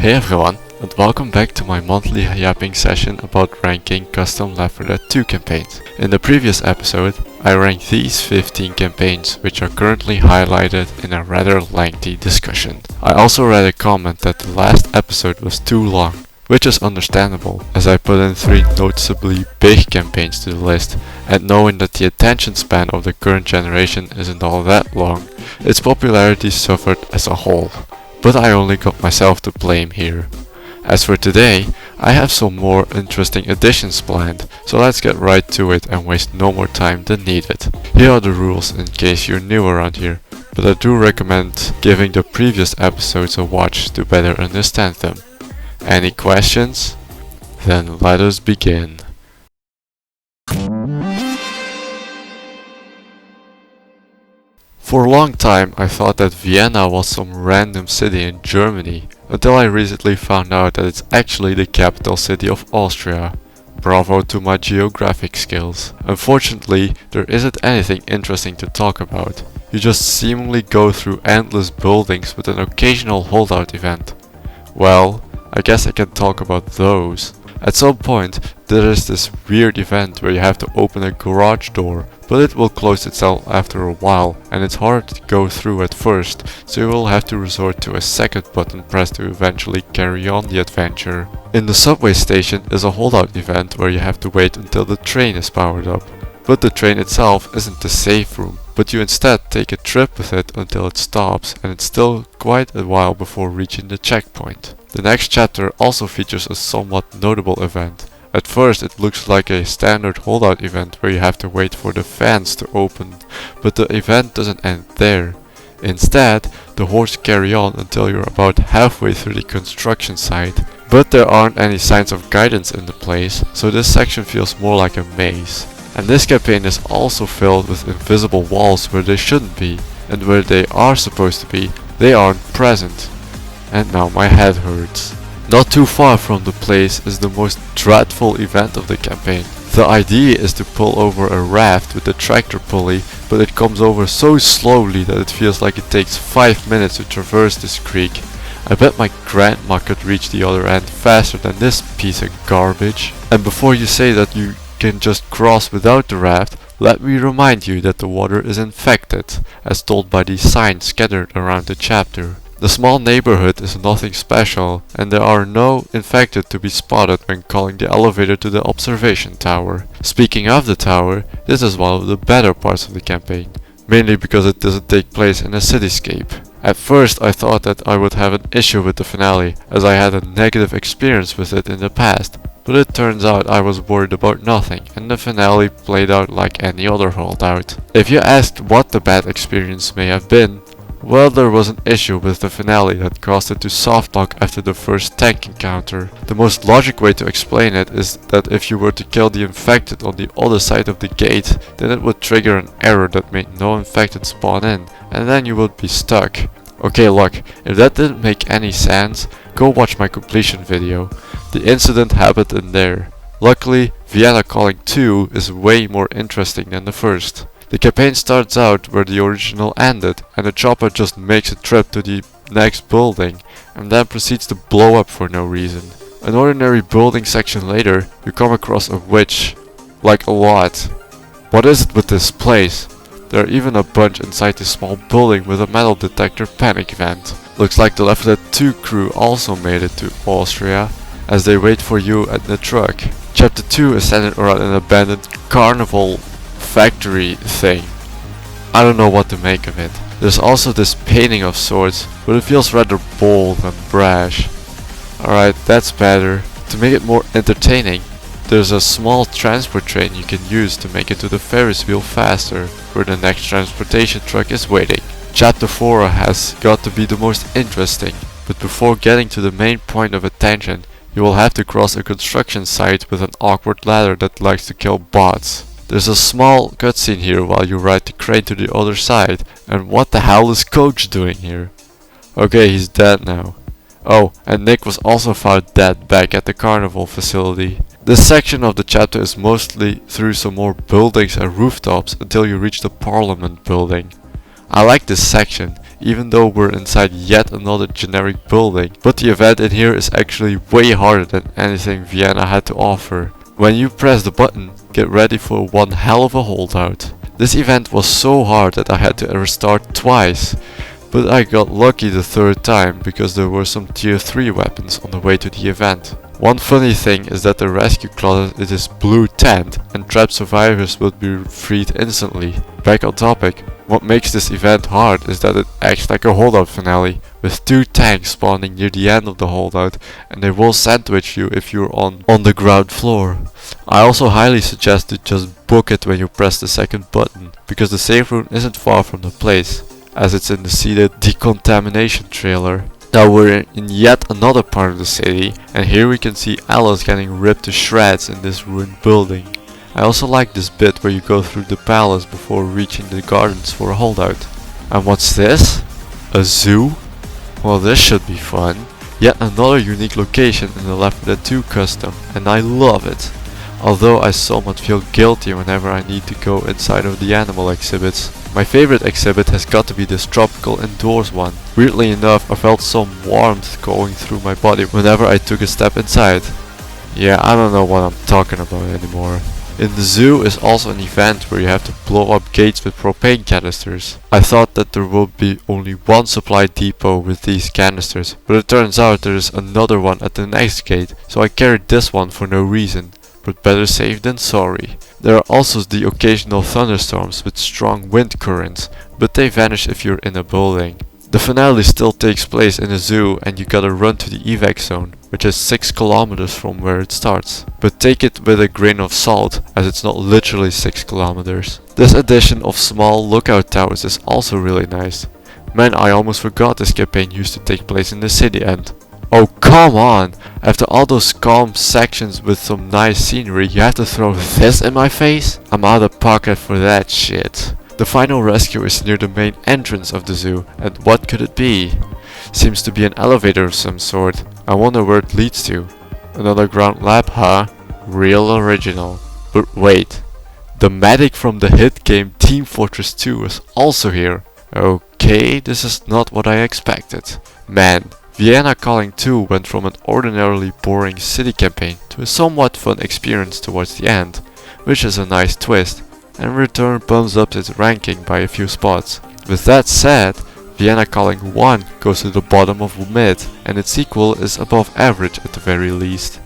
Hey everyone, and welcome back to my monthly yapping session about ranking custom Left 4 Dead 2 campaigns. In the previous episode, I ranked these 15 campaigns, which are currently highlighted in a rather lengthy discussion. I also read a comment that the last episode was too long, which is understandable, as I put in 3 noticeably big campaigns to the list, and knowing that the attention span of the current generation isn't all that long, its popularity suffered as a whole. But I only got myself to blame here. As for today, I have some more interesting additions planned, so let's get right to it and waste no more time than needed. Here are the rules in case you're new around here, but I do recommend giving the previous episodes a watch to better understand them. Any questions? Then let us begin. For a long time I thought that Vienna was some random city in Germany, until I recently found out that it's actually the capital city of Austria. Bravo to my geographic skills. Unfortunately, there isn't anything interesting to talk about. You just seemingly go through endless buildings with an occasional holdout event. Well, I guess I can talk about those. At some point, there is this weird event where you have to open a garage door, but it will close itself after a while, and it's hard to go through at first, so you will have to resort to a second button press to eventually carry on the adventure. In the subway station is a holdout event where you have to wait until the train is powered up. But the train itself isn't the safe room, but you instead take a trip with it until it stops, and it's still quite a while before reaching the checkpoint. The next chapter also features a somewhat notable event. At first it looks like a standard holdout event where you have to wait for the fans to open, but the event doesn't end there. Instead, the hordes carry on until you're about halfway through the construction site. But there aren't any signs of guidance in the place, so this section feels more like a maze. And this campaign is also filled with invisible walls where they shouldn't be, and where they are supposed to be, they aren't present. And now my head hurts. Not too far from the place is the most dreadful event of the campaign. The idea is to pull over a raft with a tractor pulley, but it comes over so slowly that it feels like it takes 5 minutes to traverse this creek. I bet my grandma could reach the other end faster than this piece of garbage. And before you say that you can just cross without the raft, let me remind you that the water is infected, as told by these signs scattered around the chapter. The small neighborhood is nothing special, and there are no infected to be spotted when calling the elevator to the observation tower. Speaking of the tower, this is one of the better parts of the campaign, mainly because it doesn't take place in a cityscape. At first I thought that I would have an issue with the finale, as I had a negative experience with it in the past, but it turns out I was worried about nothing, and the finale played out like any other holdout. If you asked what the bad experience may have been, well, there was an issue with the finale that caused it to soft lock after the first tank encounter. The most logic way to explain it is that if you were to kill the infected on the other side of the gate, then it would trigger an error that made no infected spawn in, and then you would be stuck. Okay, look, if that didn't make any sense, go watch my completion video. The incident happened in there. Luckily, Vienna Calling 2 is way more interesting than the first. The campaign starts out where the original ended, and the chopper just makes a trip to the next building, and then proceeds to blow up for no reason. An ordinary building section later, you come across a witch. Like a lot. What is it with this place? There are even a bunch inside this small building with a metal detector panic vent. Looks like the Left 4 Dead 2 crew also made it to Austria, as they wait for you at the truck. Chapter 2 is centered around an abandoned carnival factory thing. I don't know what to make of it. There's also this painting of sorts, but it feels rather bold and brash. Alright, that's better. To make it more entertaining, there's a small transport train you can use to make it to the Ferris wheel faster, where the next transportation truck is waiting. Chapter 4 has got to be the most interesting, but before getting to the main point of attention, you will have to cross a construction site with an awkward ladder that likes to kill bots. There's a small cutscene here while you ride the crane to the other side, and what the hell is Coach doing here? Okay, he's dead now. Oh, and Nick was also found dead back at the carnival facility. This section of the chapter is mostly through some more buildings and rooftops until you reach the Parliament building. I like this section, even though we're inside yet another generic building. But the event in here is actually way harder than anything Vienna had to offer. When you press the button, get ready for one hell of a holdout. This event was so hard that I had to restart twice, but I got lucky the third time because there were some tier 3 weapons on the way to the event. One funny thing is that the rescue closet is this blue tent and trapped survivors will be freed instantly. Back on topic, what makes this event hard is that it acts like a holdout finale, with 2 tanks spawning near the end of the holdout and they will sandwich you if you're on the ground floor. I also highly suggest to just book it when you press the second button, because the safe room isn't far from the place, as it's in the seeded decontamination trailer. Now we're in yet another part of the city, and here we can see Alice getting ripped to shreds in this ruined building. I also like this bit where you go through the palace before reaching the gardens for a holdout. And what's this? A zoo? Well, this should be fun. Yet another unique location in the Left 4 Dead 2 custom, and I love it. Although I somewhat feel guilty whenever I need to go inside of the animal exhibits. My favorite exhibit has got to be this tropical indoors one. Weirdly enough, I felt some warmth going through my body whenever I took a step inside. Yeah, I don't know what I'm talking about anymore. In the zoo is also an event where you have to blow up gates with propane canisters. I thought that there would be only one supply depot with these canisters, but it turns out there is another one at the next gate, so I carried this one for no reason. But better safe than sorry. There are also the occasional thunderstorms with strong wind currents, but they vanish if you're in a building. The finale still takes place in a zoo and you gotta run to the evac zone, which is 6 kilometers from where it starts. But take it with a grain of salt, as it's not literally 6 kilometers. This addition of small lookout towers is also really nice. Man, I almost forgot this campaign used to take place in the city and... Oh, come on! After all those calm sections with some nice scenery, you have to throw this in my face? I'm out of pocket for that shit. The final rescue is near the main entrance of the zoo, and what could it be? Seems to be an elevator of some sort. I wonder where it leads to. Another ground lab, huh? Real original. But wait, the medic from the hit game Team Fortress 2 is also here. Okay, this is not what I expected. Man. Vienna Calling 2 went from an ordinarily boring city campaign to a somewhat fun experience towards the end, which is a nice twist, and Return bumps up its ranking by a few spots. With that said, Vienna Calling 1 goes to the bottom of mid, and its sequel is above average at the very least.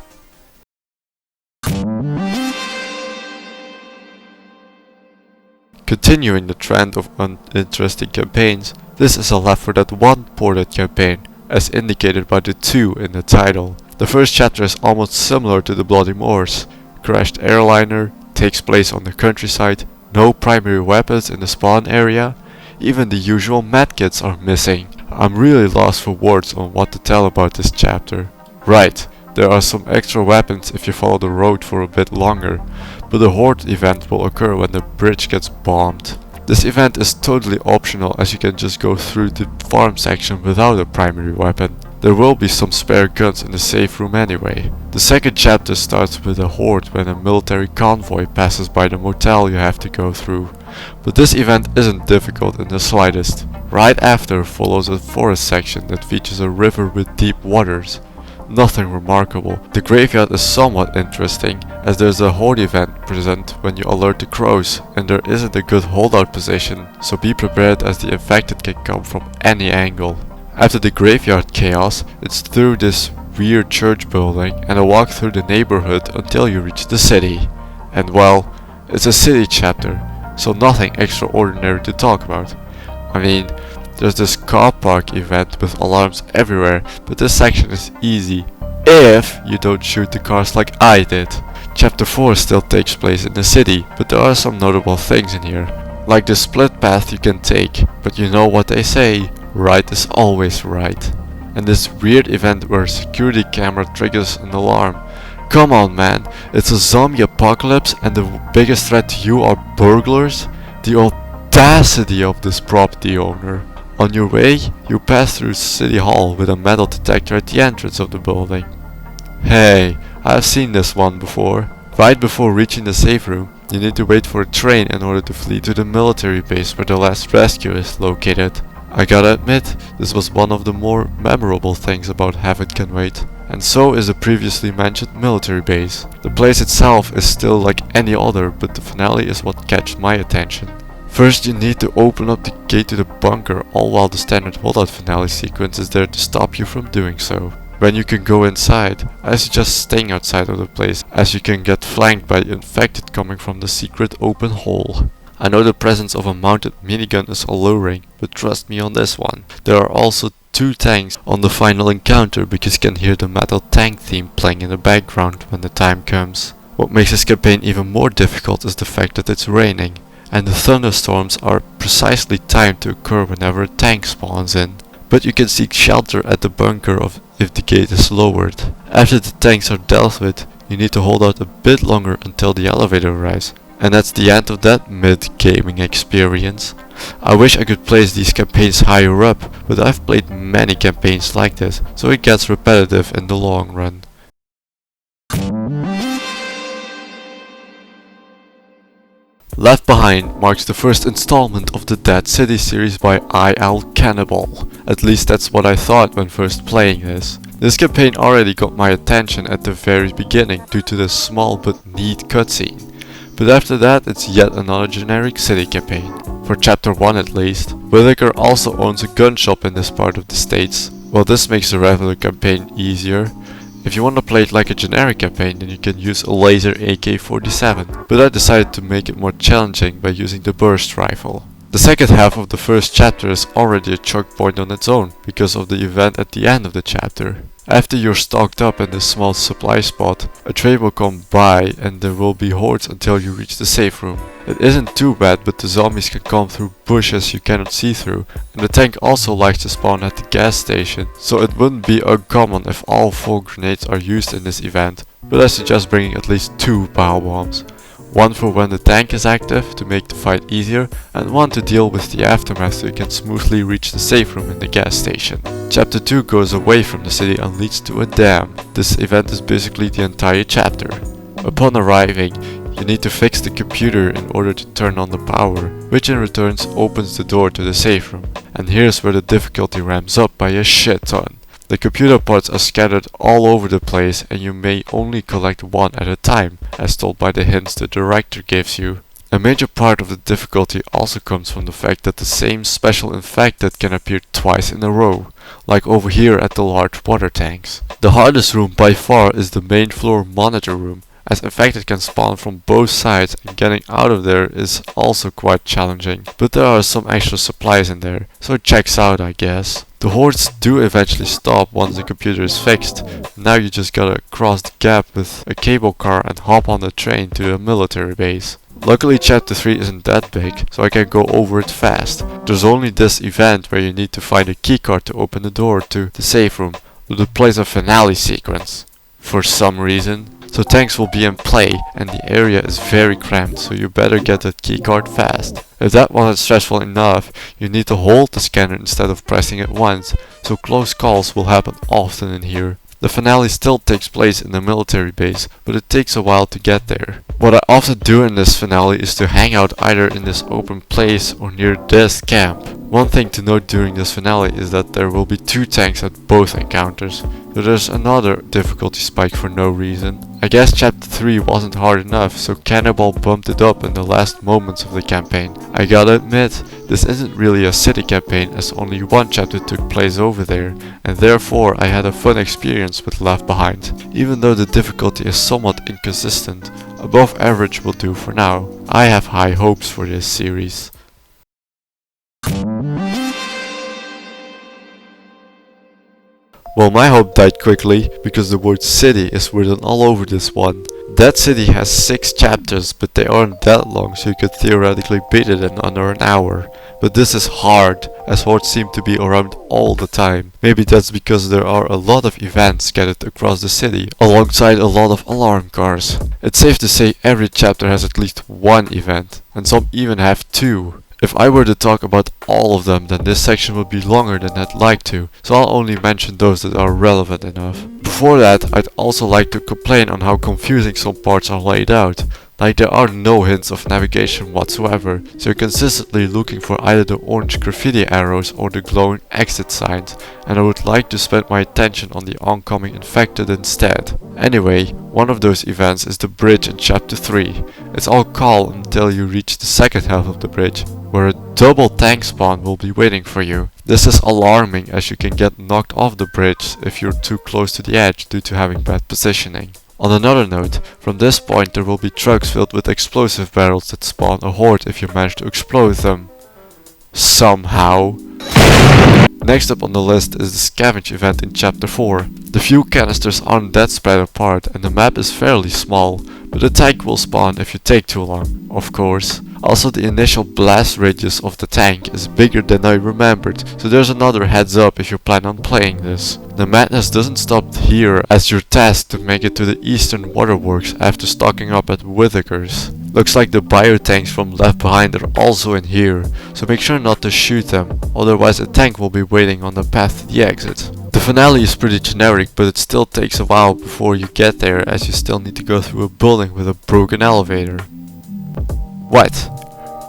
Continuing the trend of uninteresting campaigns, this is a Left 4 Dead 1 ported campaign, as indicated by the 2 in the title. The first chapter is almost similar to the Bloody Moors. Crashed airliner, takes place on the countryside, no primary weapons in the spawn area, even the usual medkits are missing. I'm really lost for words on what to tell about this chapter. Right, there are some extra weapons if you follow the road for a bit longer, but the Horde event will occur when the bridge gets bombed. This event is totally optional, as you can just go through the farm section without a primary weapon. There will be some spare guns in the safe room anyway. The second chapter starts with a horde when a military convoy passes by the motel you have to go through. But this event isn't difficult in the slightest. Right after follows a forest section that features a river with deep waters. Nothing remarkable. The graveyard is somewhat interesting, as there's a horde event present when you alert the crows, and there isn't a good holdout position, so be prepared as the infected can come from any angle. After the graveyard chaos, it's through this weird church building and a walk through the neighborhood until you reach the city. And well, it's a city chapter, so nothing extraordinary to talk about. I mean, there's this car park event with alarms everywhere, but this section is easy, if you don't shoot the cars like I did. Chapter 4 still takes place in the city, but there are some notable things in here. Like the split path you can take, but you know what they say, right is always right. And this weird event where a security camera triggers an alarm. Come on man, it's a zombie apocalypse and the biggest threat to you are burglars? The audacity of this property owner. On your way, you pass through City Hall with a metal detector at the entrance of the building. Hey, I've seen this one before. Right before reaching the safe room, you need to wait for a train in order to flee to the military base where the last rescue is located. I gotta admit, this was one of the more memorable things about Heaven Can Wait. And so is the previously mentioned military base. The place itself is still like any other, but the finale is what catches my attention. First you need to open up the gate to the bunker, all while the standard holdout finale sequence is there to stop you from doing so. When you can go inside, I suggest staying outside of the place, as you can get flanked by the infected coming from the secret open hole. I know the presence of a mounted minigun is alluring, but trust me on this one. There are also 2 tanks on the final encounter because you can hear the metal tank theme playing in the background when the time comes. What makes this campaign even more difficult is the fact that it's raining, and the thunderstorms are precisely timed to occur whenever a tank spawns in. But you can seek shelter at the bunker if the gate is lowered. After the tanks are dealt with, you need to hold out a bit longer until the elevator arrives. And that's the end of that mid-gaming experience. I wish I could place these campaigns higher up, but I've played many campaigns like this, so it gets repetitive in the long run. Left Behind marks the first installment of the Dead City series by IL Cannibal. At least that's what I thought when first playing this. This campaign already got my attention at the very beginning due to the small but neat cutscene. But after that it's yet another generic city campaign. For chapter 1 at least. Whitaker also owns a gun shop in this part of the States. Well, this makes the regular campaign easier. If you want to play it like a generic campaign, then you can use a laser AK-47. But I decided to make it more challenging by using the burst rifle. The second half of the first chapter is already a choke point on its own, because of the event at the end of the chapter. After you're stocked up in this small supply spot, a train will come by and there will be hordes until you reach the safe room. It isn't too bad, but the zombies can come through bushes you cannot see through, and the tank also likes to spawn at the gas station, so it wouldn't be uncommon if all 4 grenades are used in this event, but I suggest bringing at least 2 power bombs. One for when the tank is active to make the fight easier, and one to deal with the aftermath so you can smoothly reach the safe room in the gas station. Chapter 2 goes away from the city and leads to a dam. This event is basically the entire chapter. Upon arriving, you need to fix the computer in order to turn on the power, which in return opens the door to the safe room. And here's where the difficulty ramps up by a shit ton. The computer parts are scattered all over the place and you may only collect one at a time, as told by the hints the director gives you. A major part of the difficulty also comes from the fact that the same special infected can appear twice in a row, like over here at the large water tanks. The hardest room by far is the main floor monitor room, as infected can spawn from both sides and getting out of there is also quite challenging. But there are some extra supplies in there, so it checks out I guess. The hordes do eventually stop once the computer is fixed. Now you just gotta cross the gap with a cable car and hop on the train to the military base. Luckily chapter 3 isn't that big, so I can go over it fast. There's only this event where you need to find a keycard to open the door to the safe room, that plays a finale sequence. For some reason. So tanks will be in play and the area is very cramped, so you better get that keycard fast. If that wasn't stressful enough, you need to hold the scanner instead of pressing it once, so close calls will happen often in here. The finale still takes place in the military base, but it takes a while to get there. What I often do in this finale is to hang out either in this open place or near this camp. One thing to note during this finale is that there will be 2 tanks at both encounters, so there's another difficulty spike for no reason. I guess chapter 3 wasn't hard enough, so Cannibal bumped it up in the last moments of the campaign. I gotta admit, this isn't really a city campaign as only one chapter took place over there, and therefore I had a fun experience with Left Behind. Even though the difficulty is somewhat inconsistent, above average will do for now. I have high hopes for this series. Well, my hope died quickly because the word city is written all over this one. Dead City has 6 chapters, but they aren't that long, so you could theoretically beat it in under an hour. But this is hard, as hordes seem to be around all the time. Maybe that's because there are a lot of events scattered across the city, alongside a lot of alarm cars. It's safe to say every chapter has at least one event, and some even have 2. If I were to talk about all of them, then this section would be longer than I'd like to, so I'll only mention those that are relevant enough. Before that, I'd also like to complain on how confusing some parts are laid out. Like there are no hints of navigation whatsoever, so you're consistently looking for either the orange graffiti arrows or the glowing exit signs, and I would like to spend my attention on the oncoming infected instead. Anyway, one of those events is the bridge in chapter 3. It's all calm until you reach the second half of the bridge, where a double tank spawn will be waiting for you. This is alarming as you can get knocked off the bridge if you're too close to the edge due to having bad positioning. On another note, from this point there will be trucks filled with explosive barrels that spawn a horde if you manage to explode them. Somehow. Next up on the list is the scavenge event in chapter 4. The fuel canisters aren't that spread apart and the map is fairly small, but a tank will spawn if you take too long, of course. Also, the initial blast radius of the tank is bigger than I remembered, so there's another heads up if you plan on playing this. The madness doesn't stop here, as you're tasked to make it to the Eastern Waterworks after stocking up at Whittaker's. Looks like the biotanks from Left Behind are also in here, so make sure not to shoot them, otherwise a tank will be waiting on the path to the exit. The finale is pretty generic, but it still takes a while before you get there, as you still need to go through a building with a broken elevator. What?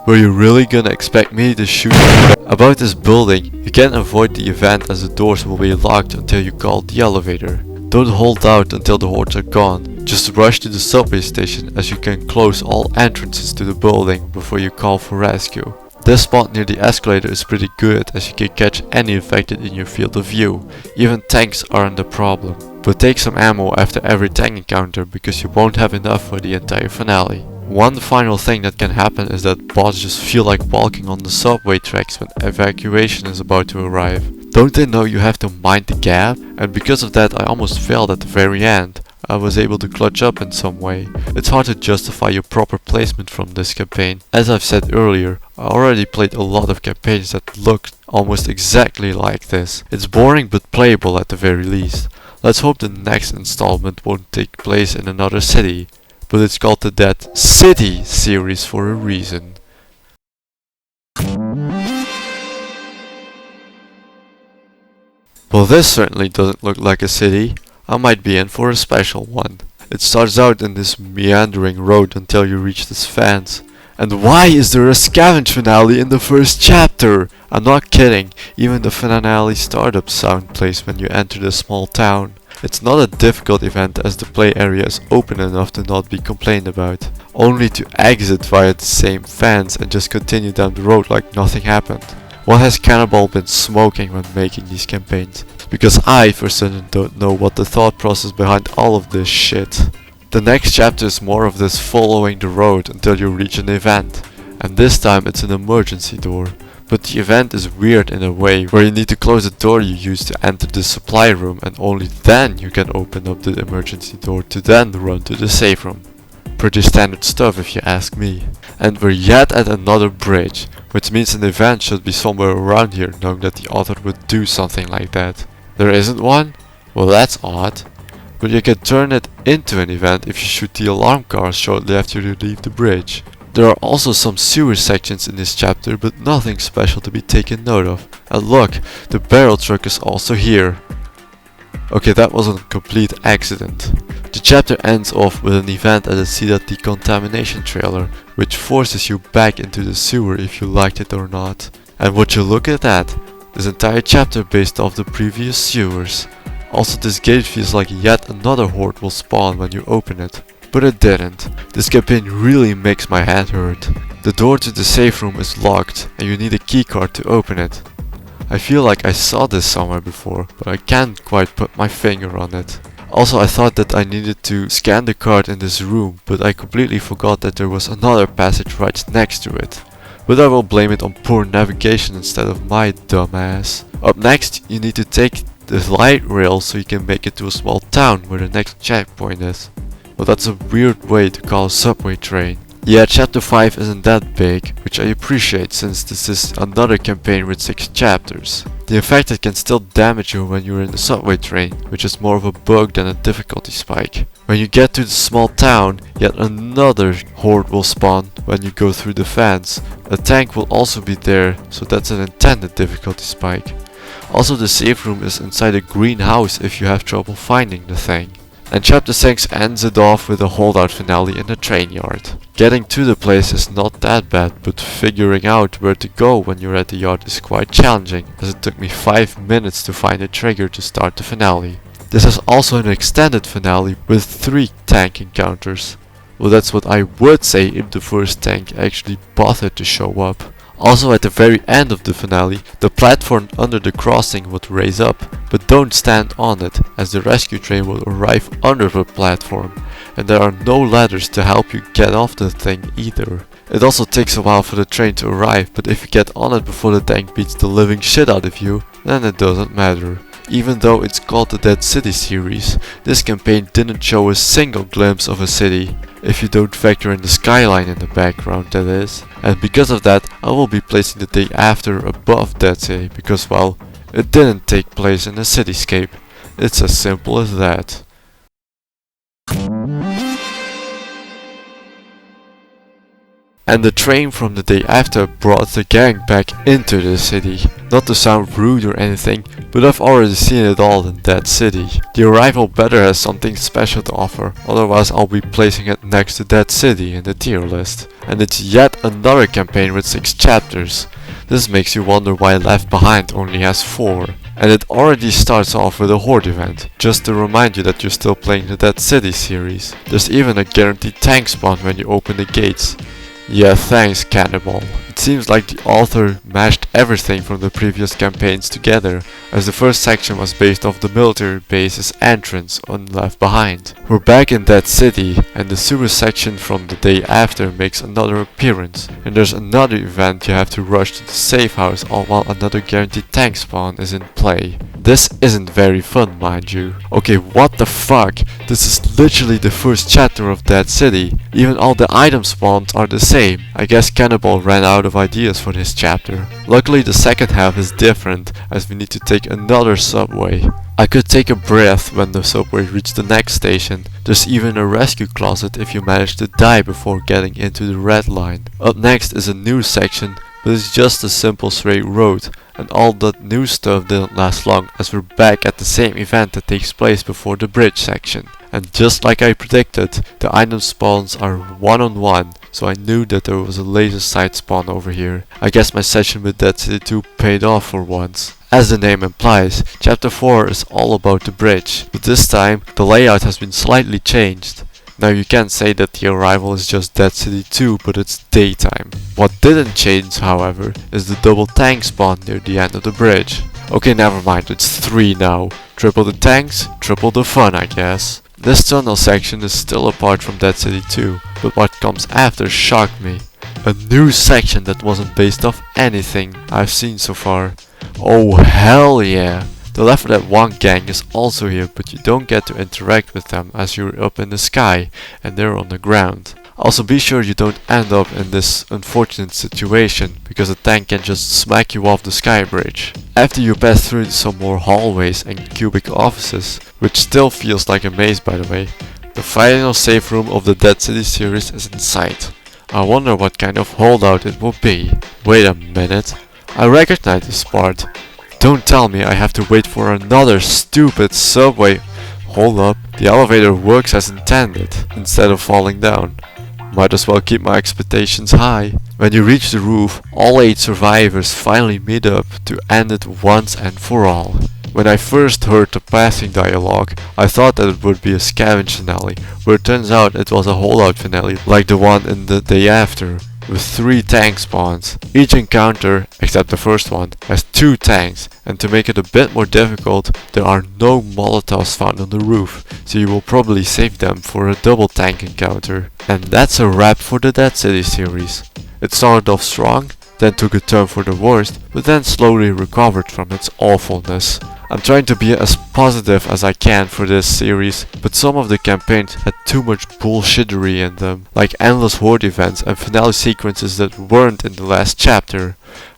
Were you really gonna expect me to shoot you? About this building, you can't avoid the event as the doors will be locked until you call the elevator. Don't hold out until the hordes are gone, just rush to the subway station as you can close all entrances to the building before you call for rescue. This spot near the escalator is pretty good as you can catch any infected in your field of view, even tanks aren't a problem. But take some ammo after every tank encounter because you won't have enough for the entire finale. One final thing that can happen is that bots just feel like walking on the subway tracks when evacuation is about to arrive. Don't they know you have to mind the gap? And because of that I almost failed at the very end. I was able to clutch up in some way. It's hard to justify your proper placement from this campaign. As I've said earlier, I already played a lot of campaigns that looked almost exactly like this. It's boring but playable at the very least. Let's hope the next installment won't take place in another city. But it's called the Dead City series for a reason. Well, this certainly doesn't look like a city. I might be in for a special one. It starts out in this meandering road until you reach this fence. And why is there a scavenge finale in the first chapter? I'm not kidding, even the finale startup sound plays when you enter the small town. It's not a difficult event as the play area is open enough to not be complained about. Only to exit via the same fence and just continue down the road like nothing happened. What has Cannibal been smoking when making these campaigns? Because I for certain don't know what the thought process behind all of this shit. The next chapter is more of this following the road until you reach an event. And this time it's an emergency door. But the event is weird in a way where you need to close the door you used to enter the supply room and only then you can open up the emergency door to then run to the safe room. Pretty standard stuff if you ask me. And we're yet at another bridge, which means an event should be somewhere around here knowing that the author would do something like that. There isn't one? Well, that's odd. But you can turn it into an event if you shoot the alarm cars shortly after you leave the bridge. There are also some sewer sections in this chapter, but nothing special to be taken note of. And look, the barrel truck is also here. Okay, that was a complete accident. The chapter ends off with an event at the Cida decontamination trailer, which forces you back into the sewer if you liked it or not. And would you look at that? This entire chapter based off the previous sewers. Also, this gate feels like yet another horde will spawn when you open it. But it didn't. This campaign really makes my head hurt. The door to the safe room is locked and you need a keycard to open it. I feel like I saw this somewhere before, but I can't quite put my finger on it. Also, I thought that I needed to scan the card in this room, but I completely forgot that there was another passage right next to it. But I will blame it on poor navigation instead of my dumbass. Up next, you need to take the light rail so you can make it to a small town where the next checkpoint is. Well, that's a weird way to call a subway train. Yeah, chapter 5 isn't that big, which I appreciate since this is another campaign with 6 chapters. The infected can still damage you when you're in the subway train, which is more of a bug than a difficulty spike. When you get to the small town, yet another horde will spawn when you go through the fence. A tank will also be there, so that's an intended difficulty spike. Also, the safe room is inside a green house if you have trouble finding the thing. And chapter 6 ends it off with a holdout finale in the train yard. Getting to the place is not that bad, but figuring out where to go when you're at the yard is quite challenging, as it took me 5 minutes to find a trigger to start the finale. This is also an extended finale with 3 tank encounters. Well, that's what I would say if the first tank actually bothered to show up. Also, at the very end of the finale, the platform under the crossing would raise up, but don't stand on it, as the rescue train will arrive under the platform, and there are no ladders to help you get off the thing either. It also takes a while for the train to arrive, but if you get on it before the tank beats the living shit out of you, then it doesn't matter. Even though it's called the Dead City series, this campaign didn't show a single glimpse of a city, if you don't factor in the skyline in the background, that is. And because of that, I will be placing the day after above Dead City, because well, it didn't take place in a cityscape. It's as simple as that. And the train from the day after brought the gang back into the city. Not to sound rude or anything, but I've already seen it all in Dead City. The arrival better has something special to offer, otherwise I'll be placing it next to Dead City in the tier list. And it's yet another campaign with 6 chapters. This makes you wonder why Left Behind only has 4. And it already starts off with a horde event, just to remind you that you're still playing the Dead City series. There's even a guaranteed tank spawn when you open the gates. Yeah, thanks, Cannibal. It seems like the author mashed everything from the previous campaigns together, as the first section was based off the military base's entrance on Left Behind. We're back in Dead City, and the sewer section from the day after makes another appearance, and there's another event you have to rush to the safe house all while another guaranteed tank spawn is in play. This isn't very fun, mind you. Okay, what the fuck? This is literally the first chapter of Dead City. Even all the item spawns are the same. I guess Cannibal ran out of ideas for this chapter. Luckily the second half is different, as we need to take another subway. I could take a breath when the subway reached the next station. There's even a rescue closet if you manage to die before getting into the red line. Up next is a new section, but it's just a simple straight road, and all that new stuff didn't last long, as we're back at the same event that takes place before the bridge section. And just like I predicted, the item spawns are one-on-one, so I knew that there was a laser sight spawn over here. I guess my session with Dead City 2 paid off for once. As the name implies, chapter 4 is all about the bridge, but this time the layout has been slightly changed. Now you can't say that the arrival is just Dead City 2, but it's daytime. What didn't change, however, is the double tank spawn near the end of the bridge. Okay, never mind, it's 3 now. Triple the tanks, triple the fun, I guess. This tunnel section is still apart from Dead City 2, but what comes after shocked me. A new section that wasn't based off anything I've seen so far. Oh hell yeah! The Left 4 Dead 1 gang is also here, but you don't get to interact with them as you're up in the sky and they're on the ground. Also be sure you don't end up in this unfortunate situation, because a tank can just smack you off the sky bridge. After you pass through some more hallways and cubic offices, which still feels like a maze by the way, the final safe room of the Dead City series is in sight. I wonder what kind of holdout it will be. Wait a minute, I recognize this part. Don't tell me I have to wait for another stupid subway. Hold up, the elevator works as intended, instead of falling down. Might as well keep my expectations high. When you reach the roof, all 8 survivors finally meet up to end it once and for all. When I first heard the passing dialogue, I thought that it would be a scavenge finale, but it turns out it was a holdout finale like the one in the day after, with 3 tank spawns. Each encounter, except the first one, has 2 tanks, and to make it a bit more difficult, there are no Molotovs found on the roof, so you will probably save them for a double tank encounter. And that's a wrap for the Dead City series. It started off strong, then took a turn for the worst, but then slowly recovered from its awfulness. I'm trying to be as positive as I can for this series, but some of the campaigns had too much bullshittery in them, like endless horde events and finale sequences that weren't in the last chapter.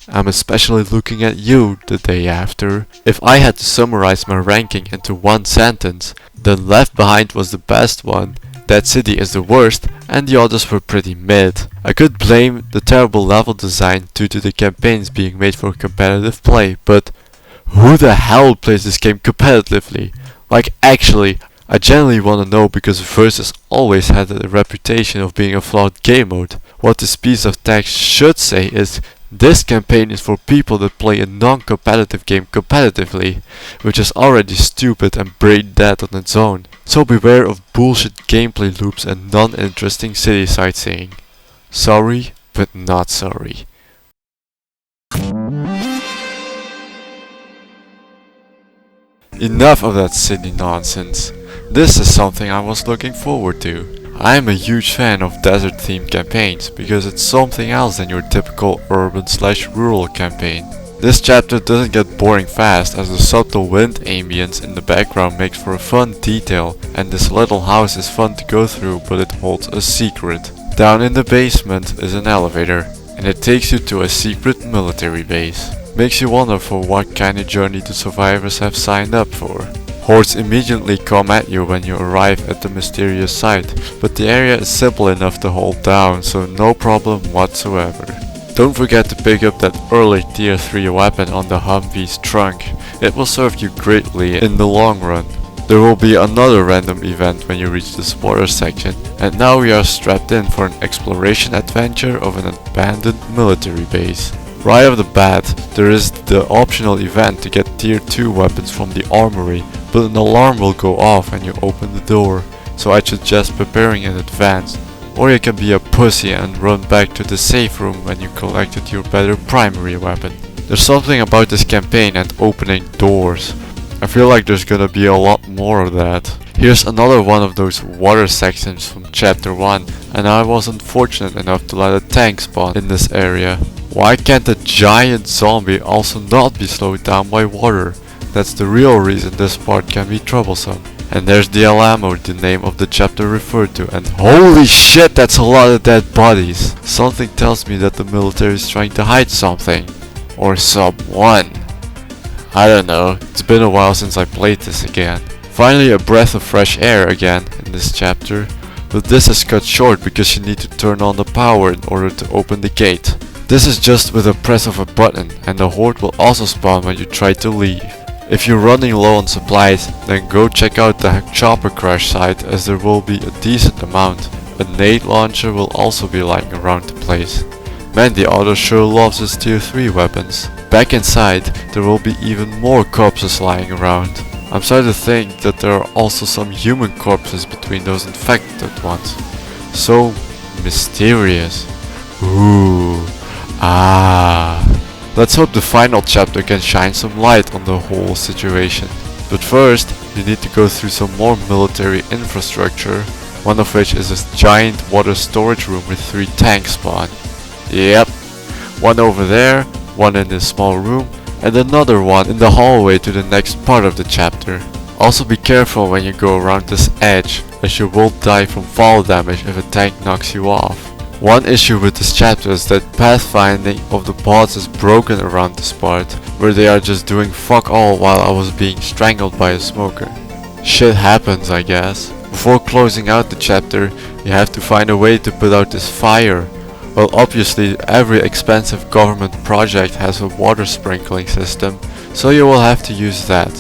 I'm especially looking at you the day after. If I had to summarize my ranking into one sentence, then Left Behind was the best one, Dead City is the worst, and the others were pretty mid. I could blame the terrible level design due to the campaigns being made for competitive play, but who the hell plays this game competitively? Like actually, I genuinely want to know because Versus always had a reputation of being a flawed game mode. What this piece of text should say is, this campaign is for people that play a non-competitive game competitively, which is already stupid and brain dead on its own. So beware of bullshit gameplay loops and non-interesting city sightseeing. Sorry, but not sorry. Enough of that city nonsense. This is something I was looking forward to. I am a huge fan of desert themed campaigns because it's something else than your typical urban/rural campaign. This chapter doesn't get boring fast as the subtle wind ambience in the background makes for a fun detail, and this little house is fun to go through, but it holds a secret. Down in the basement is an elevator, and it takes you to a secret military base. Makes you wonder for what kind of journey the survivors have signed up for. Hordes immediately come at you when you arrive at the mysterious site, but the area is simple enough to hold down, so no problem whatsoever. Don't forget to pick up that early tier 3 weapon on the Humvee's trunk. It will serve you greatly in the long run. There will be another random event when you reach this water section, and now we are strapped in for an exploration adventure of an abandoned military base. Right off the bat, there is the optional event to get tier 2 weapons from the armory, but an alarm will go off when you open the door, so I suggest preparing in advance. Or you can be a pussy and run back to the safe room when you collected your better primary weapon. There's something about this campaign and opening doors. I feel like there's gonna be a lot more of that. Here's another one of those water sections from chapter 1, and I wasn't fortunate enough to let a tank spawn in this area. Why can't a giant zombie also not be slowed down by water? That's the real reason this part can be troublesome. And there's the Alamo, the name of the chapter referred to, and holy shit, that's a lot of dead bodies. Something tells me that the military is trying to hide something. Or someone. I don't know, it's been a while since I played this again. Finally a breath of fresh air again in this chapter, but this is cut short because you need to turn on the power in order to open the gate. This is just with a press of a button, and the horde will also spawn when you try to leave. If you're running low on supplies, then go check out the chopper crash site as there will be a decent amount. A nade launcher will also be lying around the place. Man, the author sure loves his tier 3 weapons. Back inside, there will be even more corpses lying around. I'm starting to think that there are also some human corpses between those infected ones. So mysterious. Ooh. Ah. Let's hope the final chapter can shine some light on the whole situation. But first, you need to go through some more military infrastructure, one of which is a giant water storage room with 3 tanks spawned. Yep, one over there, one in this small room, and another one in the hallway to the next part of the chapter. Also be careful when you go around this edge, as you will die from fall damage if a tank knocks you off. One issue with this chapter is that pathfinding of the bots is broken around this part, where they are just doing fuck all while I was being strangled by a smoker. Shit happens, I guess. Before closing out the chapter, you have to find a way to put out this fire. Well, obviously every expensive government project has a water sprinkling system, so you will have to use that.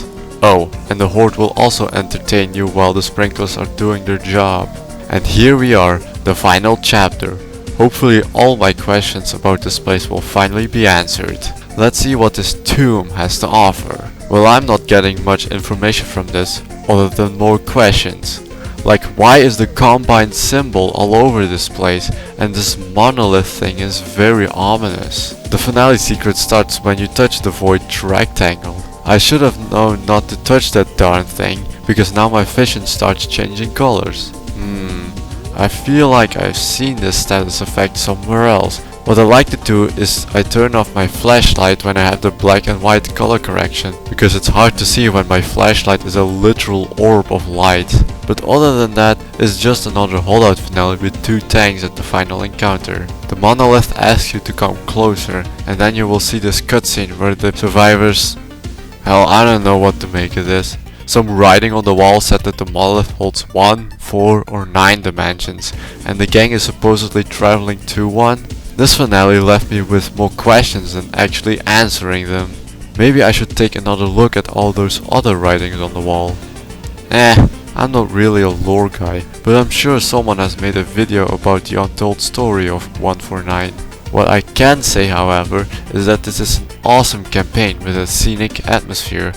Oh, and the horde will also entertain you while the sprinklers are doing their job. And here we are, the final chapter. Hopefully all my questions about this place will finally be answered. Let's see what this tomb has to offer. Well, I'm not getting much information from this, other than more questions. Like, why is the combine symbol all over this place, and this monolith thing is very ominous. The finale secret starts when you touch the void rectangle. I should have known not to touch that darn thing, because now my vision starts changing colors. I feel like I've seen this status effect somewhere else. What I like to do is I turn off my flashlight when I have the black and white color correction, because it's hard to see when my flashlight is a literal orb of light. But other than that, it's just another holdout finale with 2 tanks at the final encounter. The monolith asks you to come closer, and then you will see this cutscene where the survivors... Hell, I don't know what to make of this. Some writing on the wall said that the monolith holds 1, 4 or 9 dimensions, and the gang is supposedly traveling to one. This finale left me with more questions than actually answering them. Maybe I should take another look at all those other writings on the wall. I'm not really a lore guy, but I'm sure someone has made a video about the untold story of 149. What I can say, however, is that this is an awesome campaign with a scenic atmosphere.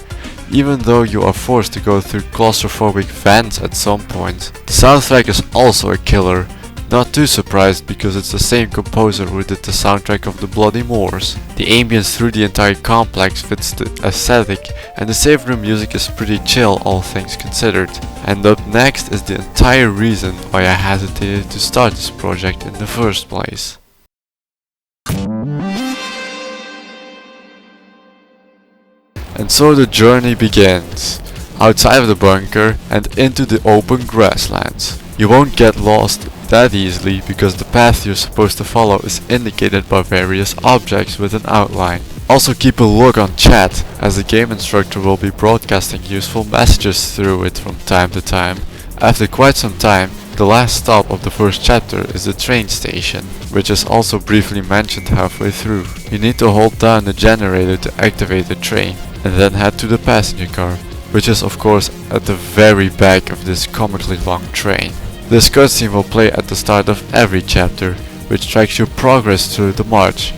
Even though you are forced to go through claustrophobic vents at some point. The soundtrack is also a killer. Not too surprised because it's the same composer who did the soundtrack of the Bloody Moors. The ambience through the entire complex fits the aesthetic, and the safe room music is pretty chill, all things considered. And up next is the entire reason why I hesitated to start this project in the first place. And so the journey begins, outside of the bunker and into the open grasslands. You won't get lost that easily because the path you're supposed to follow is indicated by various objects with an outline. Also keep a look on chat, as the game instructor will be broadcasting useful messages through it from time to time. After quite some time, the last stop of the first chapter is the train station, which is also briefly mentioned halfway through. You need to hold down the generator to activate the train, and then head to the passenger car, which is of course at the very back of this comically long train. This cutscene will play at the start of every chapter, which tracks your progress through the march.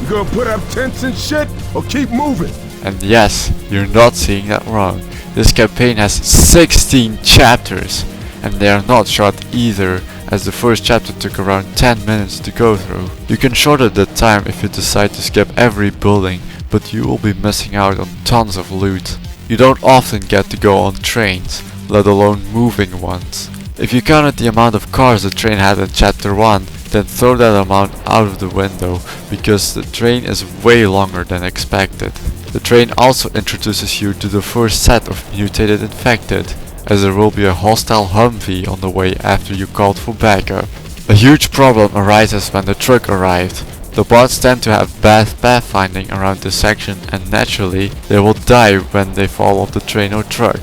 You gonna put up tents and shit, or keep moving? And yes, you're not seeing that wrong. This campaign has 16 chapters, and they are not short either, as the first chapter took around 10 minutes to go through. You can shorten that time if you decide to skip every building, but you will be missing out on tons of loot. You don't often get to go on trains, let alone moving ones. If you counted the amount of cars the train had in chapter 1, then throw that amount out of the window, because the train is way longer than expected. The train also introduces you to the first set of mutated infected, as there will be a hostile Humvee on the way after you called for backup. A huge problem arises when the truck arrived. The bots tend to have bad pathfinding around this section, and naturally they will die when they fall off the train or truck.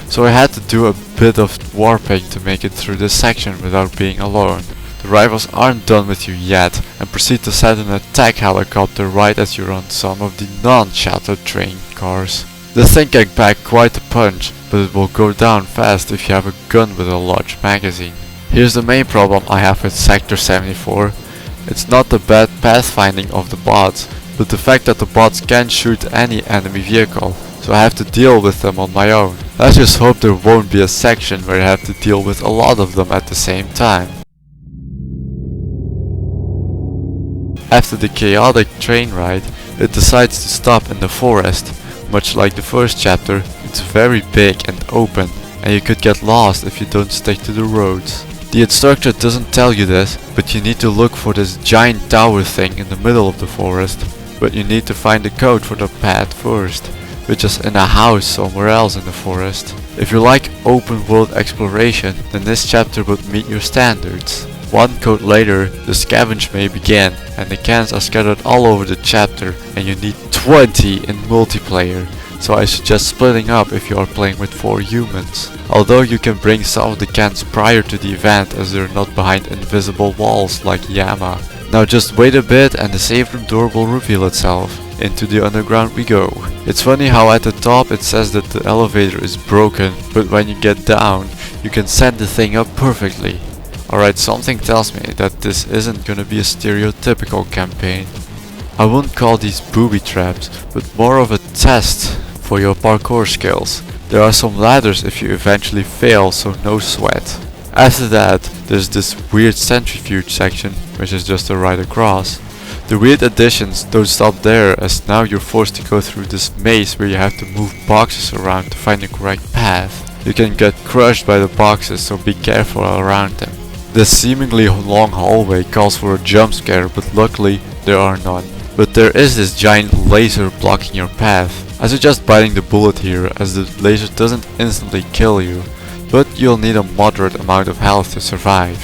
So I had to do a bit of warping to make it through this section without being alone. The rivals aren't done with you yet, and proceed to set an attack helicopter right as you're on some of the non-sheltered train cars. This thing can pack quite a punch, but it will go down fast if you have a gun with a large magazine. Here's the main problem I have with Sector 74. It's not the bad pathfinding of the bots, but the fact that the bots can shoot any enemy vehicle, so I have to deal with them on my own. Let's just hope there won't be a section where I have to deal with a lot of them at the same time. After the chaotic train ride, it decides to stop in the forest. Much like the first chapter, it's very big and open, and you could get lost if you don't stick to the roads. The instructor doesn't tell you this, but you need to look for this giant tower thing in the middle of the forest. But you need to find the code for the path first, which is in a house somewhere else in the forest. If you like open world exploration, then this chapter would meet your standards. One code later, the scavenge may begin, and the cans are scattered all over the chapter, and you need 20 in multiplayer. So I suggest splitting up if you are playing with 4 humans. Although you can bring some of the cans prior to the event, as they're not behind invisible walls like Yama. Now just wait a bit and the safe room door will reveal itself. Into the underground we go. It's funny how at the top it says that the elevator is broken, but when you get down, you can set the thing up perfectly. Alright, something tells me that this isn't gonna be a stereotypical campaign. I wouldn't call these booby traps, but more of a test for your parkour skills. There are some ladders if you eventually fail, so no sweat. After that, there's this weird centrifuge section, which is just a ride across. The weird additions don't stop there, as now you're forced to go through this maze where you have to move boxes around to find the correct path. You can get crushed by the boxes, so be careful around them. This seemingly long hallway calls for a jump scare, but luckily there are none. But there is this giant laser blocking your path. I suggest biting the bullet here, as the laser doesn't instantly kill you, but you'll need a moderate amount of health to survive.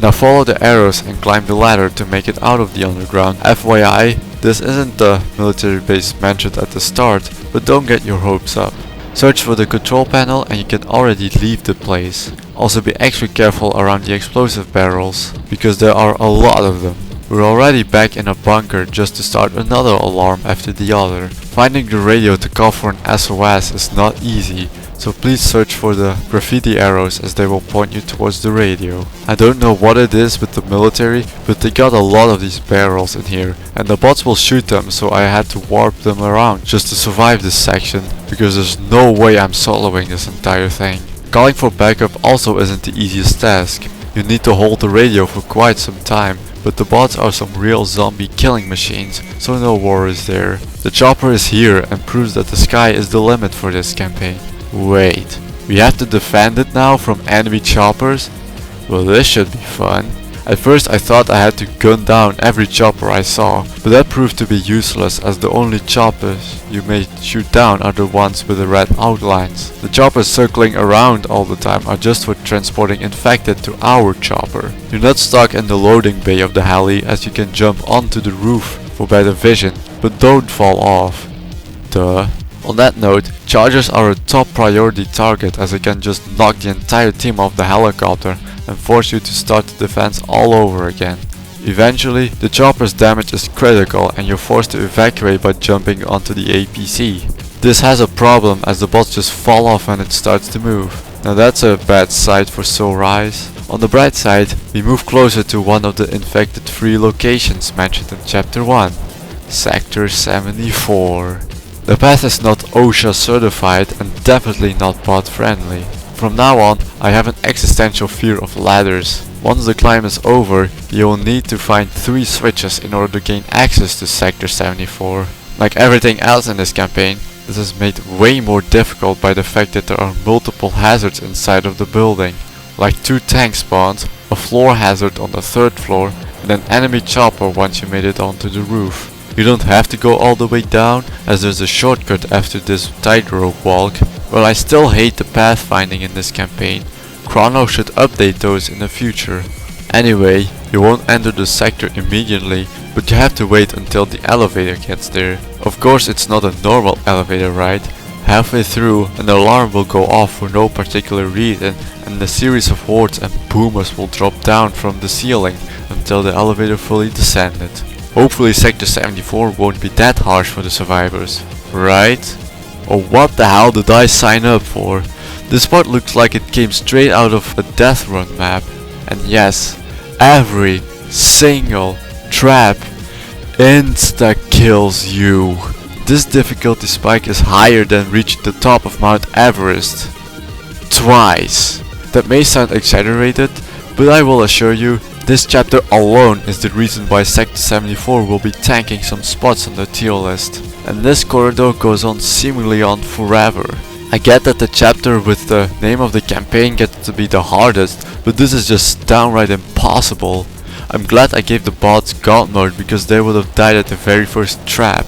Now follow the arrows and climb the ladder to make it out of the underground. FYI, this isn't the military base mentioned at the start, but don't get your hopes up. Search for the control panel and you can already leave the place. Also be extra careful around the explosive barrels, because there are a lot of them. We're already back in a bunker just to start another alarm after the other. Finding the radio to call for an SOS is not easy, so please search for the graffiti arrows as they will point you towards the radio. I don't know what it is with the military, but they got a lot of these barrels in here, and the bots will shoot them, so I had to warp them around just to survive this section, because there's no way I'm soloing this entire thing. Calling for backup also isn't the easiest task. You need to hold the radio for quite some time, but the bots are some real zombie killing machines, so no worries there. The chopper is here and proves that the sky is the limit for this campaign. Wait, we have to defend it now from enemy choppers? Well, this should be fun. At first I thought I had to gun down every chopper I saw, but that proved to be useless as the only choppers you may shoot down are the ones with the red outlines. The choppers circling around all the time are just for transporting infected to our chopper. You're not stuck in the loading bay of the heli as you can jump onto the roof for better vision, but don't fall off. Duh. On that note, chargers are a top priority target as it can just knock the entire team off the helicopter and force you to start the defense all over again. Eventually, the chopper's damage is critical and you're forced to evacuate by jumping onto the APC. This has a problem as the bots just fall off when it starts to move. Now that's a bad sight for Soulrise. On the bright side, we move closer to one of the infected free locations mentioned in chapter 1, Sector 74. The path is not OSHA certified and definitely not bot friendly. From now on, I have an existential fear of ladders. Once the climb is over, you will need to find 3 switches in order to gain access to Sector 74. Like everything else in this campaign, this is made way more difficult by the fact that there are multiple hazards inside of the building, like 2 tank spawns, a floor hazard on the 3rd floor, and an enemy chopper once you made it onto the roof. You don't have to go all the way down, as there's a shortcut after this tightrope walk. While I still hate the pathfinding in this campaign, Chrono should update those in the future. Anyway, you won't enter the sector immediately, but you have to wait until the elevator gets there. Of course it's not a normal elevator ride. Halfway through, an alarm will go off for no particular reason and a series of hordes and boomers will drop down from the ceiling until the elevator fully descended. Hopefully Sector 74 won't be that harsh for the survivors, right? Or what the hell did I sign up for? This part looks like it came straight out of a death run map. And yes, every single trap insta-kills you. This difficulty spike is higher than reaching the top of Mount Everest. Twice. That may sound exaggerated, but I will assure you, this chapter alone is the reason why Sector 74 will be tanking some spots on the tier list. And this corridor goes on seemingly on forever. I get that the chapter with the name of the campaign gets to be the hardest, but this is just downright impossible. I'm glad I gave the bots God mode because they would have died at the very first trap.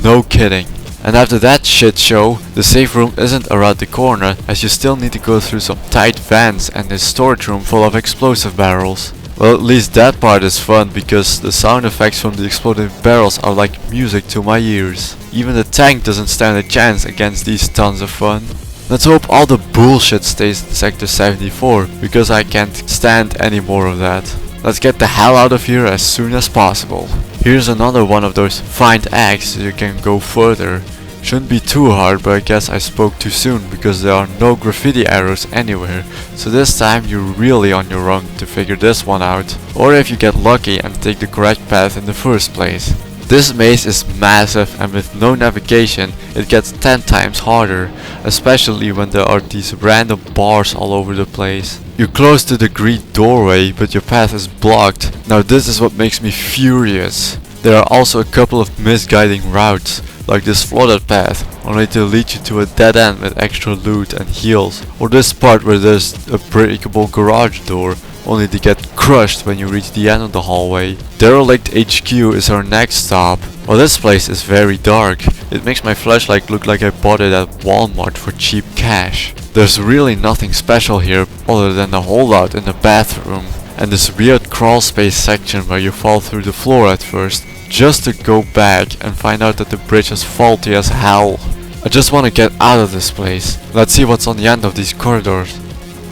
No kidding. And after that shit show, the safe room isn't around the corner as you still need to go through some tight vents and a storage room full of explosive barrels. Well, at least that part is fun because the sound effects from the exploding barrels are like music to my ears. Even the tank doesn't stand a chance against these tons of fun. Let's hope all the bullshit stays in Sector 74 because I can't stand any more of that. Let's get the hell out of here as soon as possible. Here's another one of those find eggs so you can go further. Shouldn't be too hard, but I guess I spoke too soon because there are no graffiti arrows anywhere, so this time you're really on your own to figure this one out, or if you get lucky and take the correct path in the first place. This maze is massive and with no navigation it gets 10 times harder, especially when there are these random bars all over the place. You're close to the green doorway but your path is blocked. Now this is what makes me furious. There are also a couple of misguiding routes, like this flooded path, only to lead you to a dead end with extra loot and heals, or this part where there's a breakable garage door, only to get crushed when you reach the end of the hallway. Derelict HQ is our next stop. Well, this place is very dark. It makes my flashlight look like I bought it at Walmart for cheap cash. There's really nothing special here other than the holdout in the bathroom and this weird crawl space section where you fall through the floor at first, just to go back and find out that the bridge is faulty as hell. I just want to get out of this place. Let's see what's on the end of these corridors.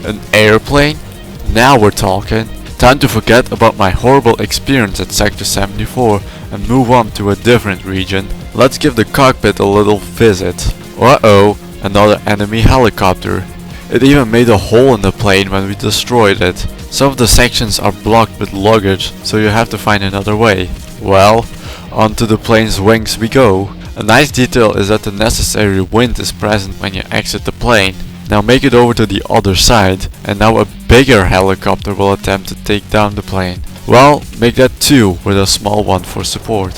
An airplane? Now we're talking. Time to forget about my horrible experience at Sector 74 and move on to a different region. Let's give the cockpit a little visit. Uh-oh, another enemy helicopter. It even made a hole in the plane when we destroyed it. Some of the sections are blocked with luggage, so you have to find another way. Well, onto the plane's wings we go. A nice detail is that the necessary wind is present when you exit the plane. Now make it over to the other side, and now a bigger helicopter will attempt to take down the plane. Well, make that 2 with a small one for support.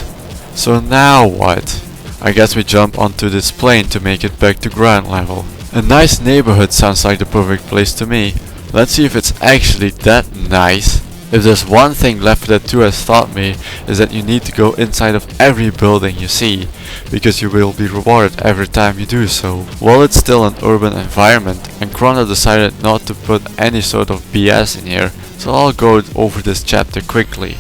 So now what? I guess we jump onto this plane to make it back to ground level. A nice neighborhood sounds like the perfect place to me. Let's see if it's actually that nice. If there's one thing Left 4 Dead 2 has taught me, is that you need to go inside of every building you see, because you will be rewarded every time you do so. Well, it's still an urban environment, and Chrono decided not to put any sort of BS in here, so I'll go over this chapter quickly.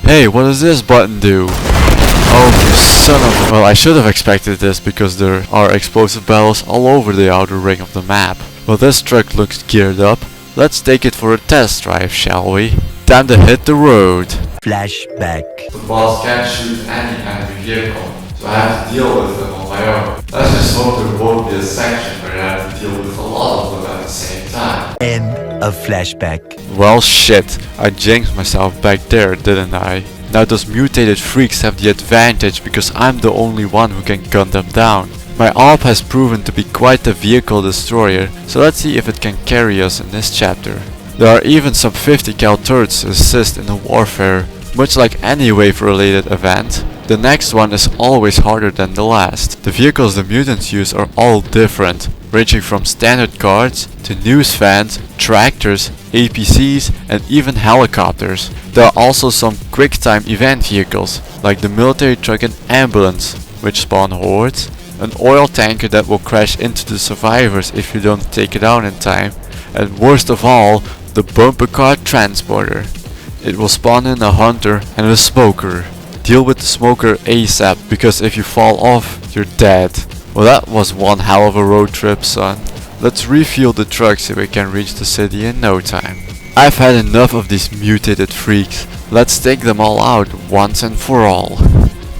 Hey, what does this button do? Oh, you son of a... Well, I should have expected this, because there are explosive barrels all over the outer ring of the map. Well, this truck looks geared up. Let's take it for a test drive, shall we? Time to hit the road. Flashback. The boss can't shoot any enemy vehicle, so I have to deal with them on my own. Let's just hope there won't be a section where I have to deal with a lot of them at the same time. End of flashback. Well, shit, I jinxed myself back there, didn't I? Now those mutated freaks have the advantage because I'm the only one who can gun them down. My AWP has proven to be quite a vehicle destroyer, so let's see if it can carry us in this chapter. There are even some 50 cal turrets to assist in the warfare. Much like any wave related event, the next one is always harder than the last. The vehicles the mutants use are all different, ranging from standard cars to news vans, tractors, APCs and even helicopters. There are also some quick time event vehicles, like the military truck and ambulance, which spawn hordes, an oil tanker that will crash into the survivors if you don't take it out in time, and worst of all, the bumper car transporter. It will spawn in a hunter and a smoker. Deal with the smoker ASAP, because if you fall off, you're dead. Well, that was one hell of a road trip, son. Let's refuel the truck so we can reach the city in no time. I've had enough of these mutated freaks. Let's take them all out once and for all.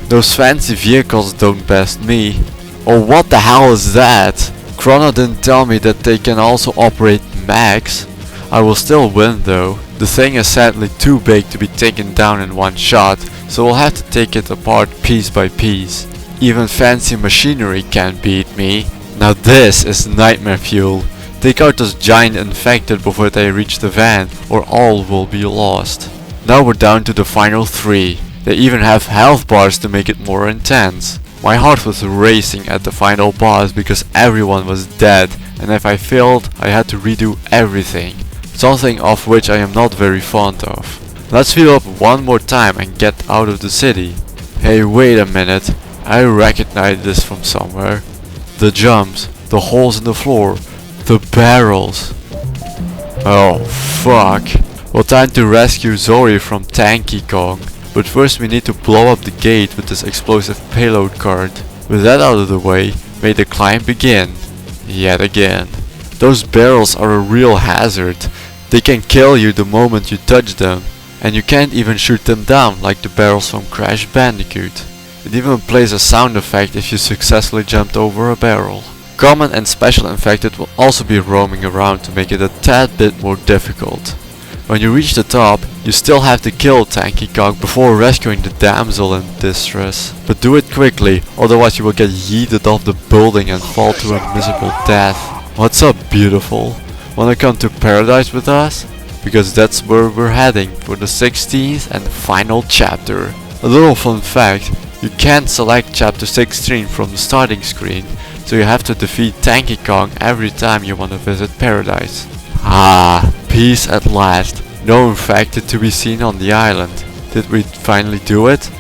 Those fancy vehicles don't best me. Oh, what the hell is that? Chrono didn't tell me that they can also operate mechs. I will still win though. The thing is sadly too big to be taken down in one shot, so we'll have to take it apart piece by piece. Even fancy machinery can't beat me. Now this is nightmare fuel. Take out those giant infected before they reach the van, or all will be lost. Now we're down to the final 3. They even have health bars to make it more intense. My heart was racing at the final boss because everyone was dead, and if I failed, I had to redo everything. Something of which I am not very fond of. Let's fuel up one more time and get out of the city. Hey, wait a minute. I recognize this from somewhere. The jumps, the holes in the floor, the barrels. Oh, fuck. Well, time to rescue Zori from Tanky Kong. But first we need to blow up the gate with this explosive payload card. With that out of the way, may the climb begin. Yet again. Those barrels are a real hazard. They can kill you the moment you touch them. And you can't even shoot them down like the barrels from Crash Bandicoot. It even plays a sound effect if you successfully jumped over a barrel. Common and special infected will also be roaming around to make it a tad bit more difficult. When you reach the top, you still have to kill Tanky Kong before rescuing the damsel in distress. But do it quickly, otherwise you will get yeeted off the building and fall to a miserable death. What's up, beautiful? Wanna come to paradise with us? Because that's where we're heading for the 16th and final chapter. A little fun fact, you can't select chapter 16 from the starting screen, so you have to defeat Tanky Kong every time you want to visit paradise. Ah, peace at last. No infected to be seen on the island. Did we finally do it?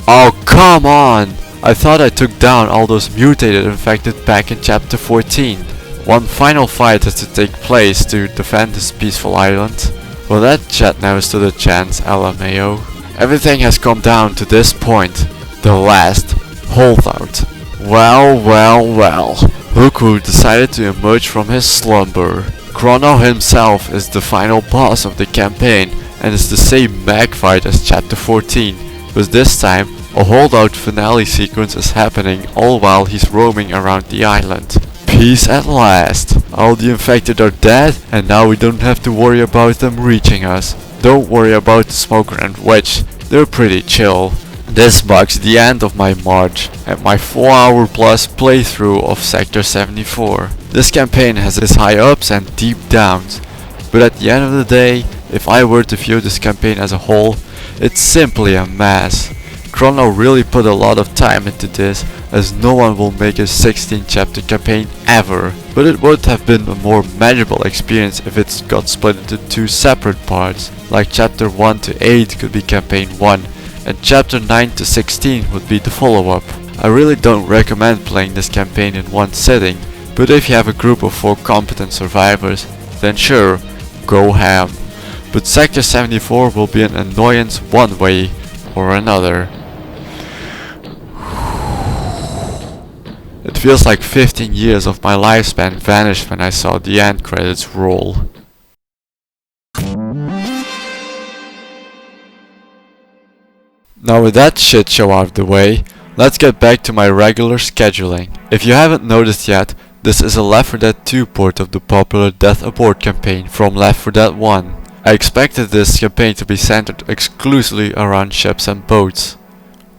Oh, come on! I thought I took down all those mutated infected back in chapter 14. One final fight has to take place to defend this peaceful island. Well, that chat now stood a chance, LMAO. Everything has come down to this point. The last holdout. Well, well, well. Huku decided to emerge from his slumber. Chrono himself is the final boss of the campaign, and it's the same mag fight as chapter 14, but this time a holdout finale sequence is happening all while he's roaming around the island. Peace at last! All the infected are dead and now we don't have to worry about them reaching us. Don't worry about the Smoker and Witch, they're pretty chill. This marks the end of my march and my 4-hour plus playthrough of Sector 74. This campaign has its high ups and deep downs, but at the end of the day, if I were to view this campaign as a whole, it's simply a mess. Chrono really put a lot of time into this, as no one will make a 16 chapter campaign ever, but it would have been a more manageable experience if it got split into 2 separate parts, like chapter 1 to 8 could be campaign 1, and chapter 9 to 16 would be the follow-up. I really don't recommend playing this campaign in one sitting, but if you have a group of 4 competent survivors, then sure, go ham. But Sector 74 will be an annoyance one way or another. It feels like 15 years of my lifespan vanished when I saw the end credits roll. Now with that shit show out of the way, let's get back to my regular scheduling. If you haven't noticed yet, this is a Left 4 Dead 2 port of the popular Death Aboard campaign from Left 4 Dead 1. I expected this campaign to be centered exclusively around ships and boats.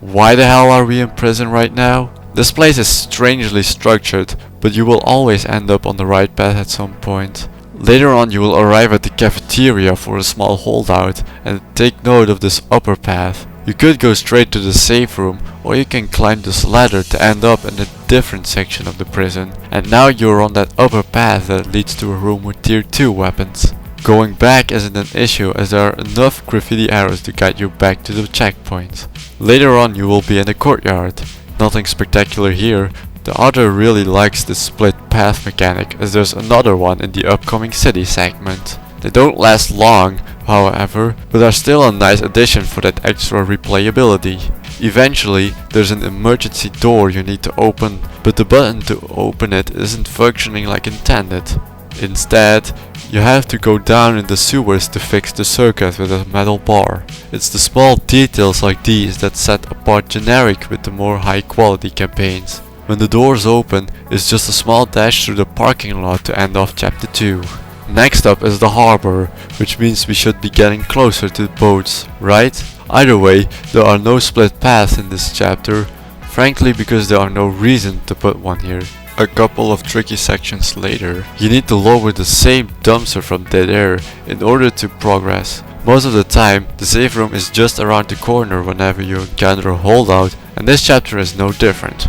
Why the hell are we in prison right now? This place is strangely structured, but you will always end up on the right path at some point. Later on you will arrive at the cafeteria for a small holdout, and take note of this upper path. You could go straight to the safe room, or you can climb this ladder to end up in a different section of the prison. And now you're on that upper path that leads to a room with tier 2 weapons. Going back isn't an issue, as there are enough graffiti arrows to guide you back to the checkpoint. Later on you will be in the courtyard. Nothing spectacular here. The author really likes this split path mechanic, as there's another one in the upcoming city segment. They don't last long, however, but are still a nice addition for that extra replayability. Eventually, there's an emergency door you need to open, but the button to open it isn't functioning like intended. Instead, you have to go down in the sewers to fix the circuit with a metal bar. It's the small details like these that set apart Generic with the more high quality campaigns. When the doors open, it's just a small dash through the parking lot to end off chapter 2. Next up is the harbor, which means we should be getting closer to the boats, right? Either way, there are no split paths in this chapter, frankly because there are no reason to put one here. A couple of tricky sections later, you need to lower the same dumpster from dead air in order to progress. Most of the time, the safe room is just around the corner whenever you encounter a holdout, and this chapter is no different.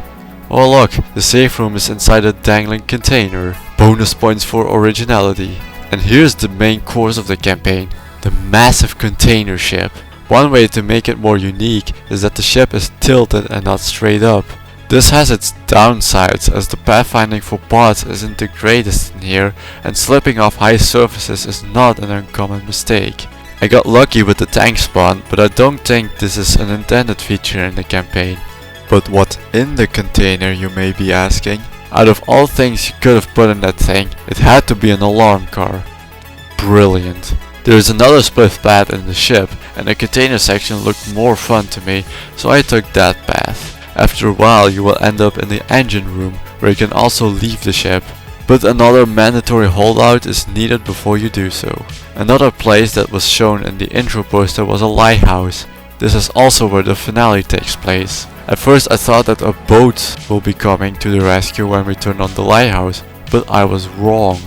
Oh look, the safe room is inside a dangling container. Bonus points for originality. And here's the main course of the campaign, the massive container ship. One way to make it more unique is that the ship is tilted and not straight up. This has its downsides, as the pathfinding for bots isn't the greatest in here, and slipping off high surfaces is not an uncommon mistake. I got lucky with the tank spawn, but I don't think this is an intended feature in the campaign. But what's in the container, you may be asking? Out of all things you could have put in that thing, it had to be an alarm car. Brilliant. There is another split path in the ship, and the container section looked more fun to me, so I took that path. After a while you will end up in the engine room, where you can also leave the ship. But another mandatory holdout is needed before you do so. Another place that was shown in the intro poster was a lighthouse. This is also where the finale takes place. At first I thought that a boat will be coming to the rescue when we turn on the lighthouse, but I was wrong.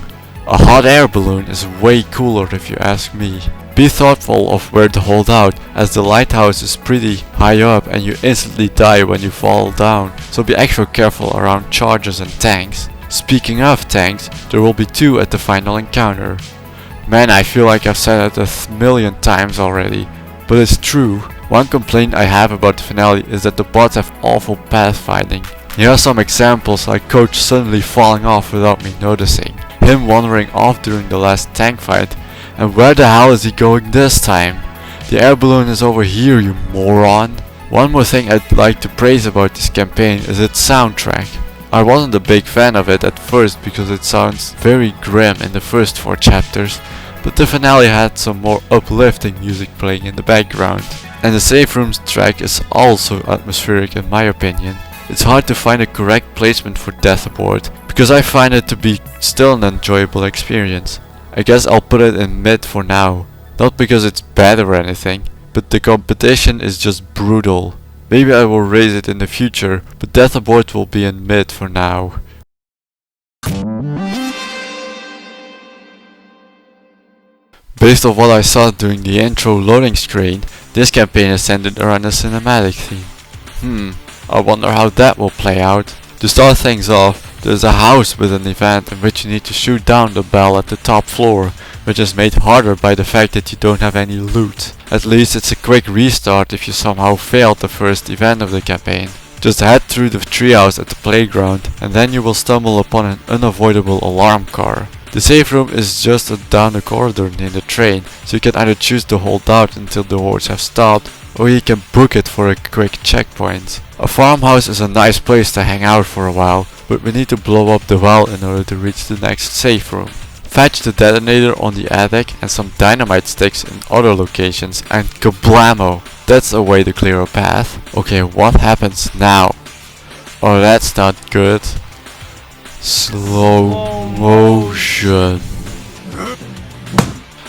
A hot air balloon is way cooler if you ask me. Be thoughtful of where to hold out, as the lighthouse is pretty high up and you instantly die when you fall down, so be extra careful around charges and tanks. Speaking of tanks, there will be 2 at the final encounter. Man, I feel like I've said it a million times already, but it's true. One complaint I have about the finale is that the bots have awful pathfinding. Here are some examples, like Coach suddenly falling off without me noticing, him wandering off during the last tank fight, and where the hell is he going this time? The air balloon is over here, you moron! One more thing I'd like to praise about this campaign is its soundtrack. I wasn't a big fan of it at first because it sounds very grim in the first 4 chapters, but the finale had some more uplifting music playing in the background. And the safe rooms track is also atmospheric in my opinion. It's hard to find a correct placement for Death Aboard, because I find it to be still an enjoyable experience. I guess I'll put it in mid for now. Not because it's bad or anything, but the competition is just brutal. Maybe I will raise it in the future, but Death Aboard will be in mid for now. Based on what I saw during the intro loading screen, this campaign is centered around a cinematic theme. I wonder how that will play out. To start things off, there's a house with an event in which you need to shoot down the bell at the top floor, which is made harder by the fact that you don't have any loot. At least it's a quick restart if you somehow failed the first event of the campaign. Just head through the treehouse at the playground and then you will stumble upon an unavoidable alarm car. The safe room is just down the corridor near the train, so you can either choose to hold out until the hordes have stopped, or you can book it for a quick checkpoint. A farmhouse is a nice place to hang out for a while, but we need to blow up the well in order to reach the next safe room. Fetch the detonator on the attic and some dynamite sticks in other locations and kablamo! That's a way to clear a path. Okay, what happens now? Oh, that's not good. Slow motion.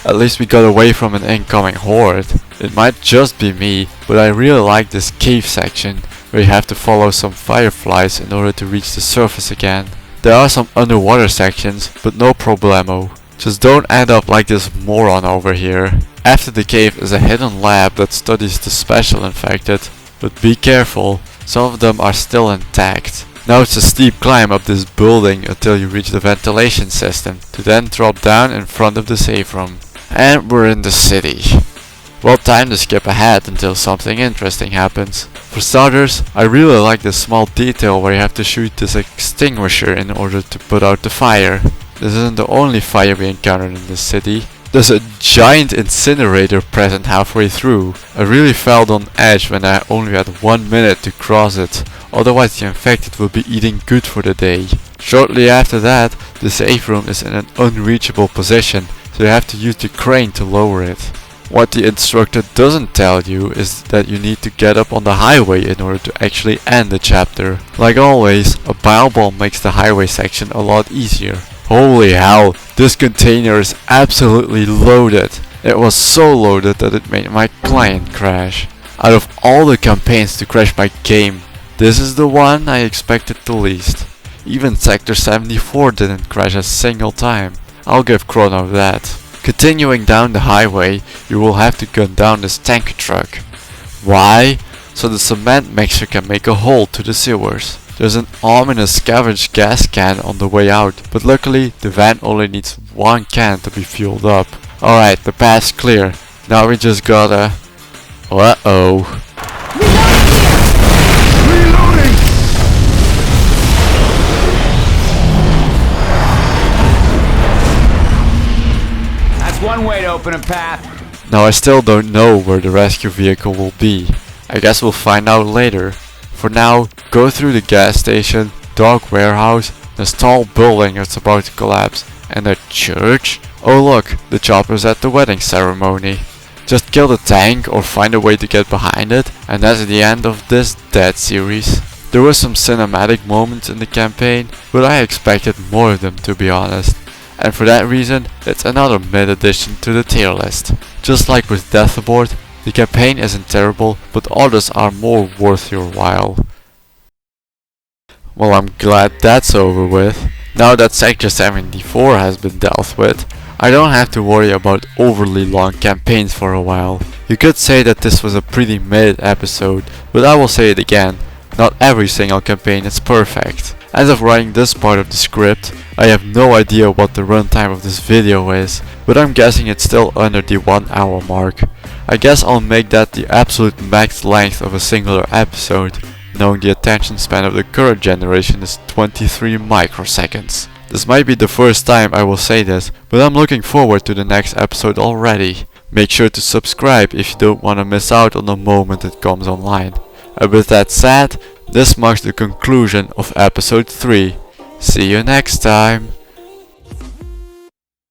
At least we got away from an incoming horde. It might just be me, but I really like this cave section, where you have to follow some fireflies in order to reach the surface again. There are some underwater sections, but no problemo. Just don't end up like this moron over here. After the cave is a hidden lab that studies the special infected, but be careful, some of them are still intact. Now it's a steep climb up this building until you reach the ventilation system, to then drop down in front of the safe room. And we're in the city. Well, time to skip ahead until something interesting happens. For starters, I really like this small detail where you have to shoot this extinguisher in order to put out the fire. This isn't the only fire we encountered in this city. There's a giant incinerator present halfway through. I really felt on edge when I only had 1 minute to cross it, otherwise the infected will be eating good for the day. Shortly after that, the safe room is in an unreachable position, so you have to use the crane to lower it. What the instructor doesn't tell you is that you need to get up on the highway in order to actually end the chapter. Like always, a bile bomb makes the highway section a lot easier. Holy hell, this container is absolutely loaded. It was so loaded that it made my client crash. Out of all the campaigns to crash my game, this is the one I expected the least. Even Sector 74 didn't crash a single time. I'll give Chrono that. Continuing down the highway, you will have to gun down this tanker truck. Why? So the cement mixer can make a hole to the sewers. There's an ominous scavenged gas can on the way out, but luckily the van only needs 1 can to be fueled up. Alright, the path's clear. Now we just gotta... Uh-oh. Reloading! That's one way to open a path. Now I still don't know where the rescue vehicle will be. I guess we'll find out later. For now, go through the gas station, dog warehouse, this tall building that's about to collapse, and a church? Oh look, the chopper's at the wedding ceremony. Just kill the tank or find a way to get behind it, and that's the end of this Dead series. There were some cinematic moments in the campaign, but I expected more of them to be honest. And for that reason, it's another mid addition to the tier list. Just like with Death Aboard, the campaign isn't terrible, but others are more worth your while. Well, I'm glad that's over with. Now that Sector 74 has been dealt with, I don't have to worry about overly long campaigns for a while. You could say that this was a pretty mid episode, but I will say it again, not every single campaign is perfect. As of writing this part of the script, I have no idea what the runtime of this video is, but I'm guessing it's still under the 1 hour mark. I guess I'll make that the absolute max length of a singular episode, knowing the attention span of the current generation is 23 microseconds. This might be the first time I will say this, but I'm looking forward to the next episode already. Make sure to subscribe if you don't want to miss out on the moment it comes online. And with that said, this marks the conclusion of episode 3. See you next time.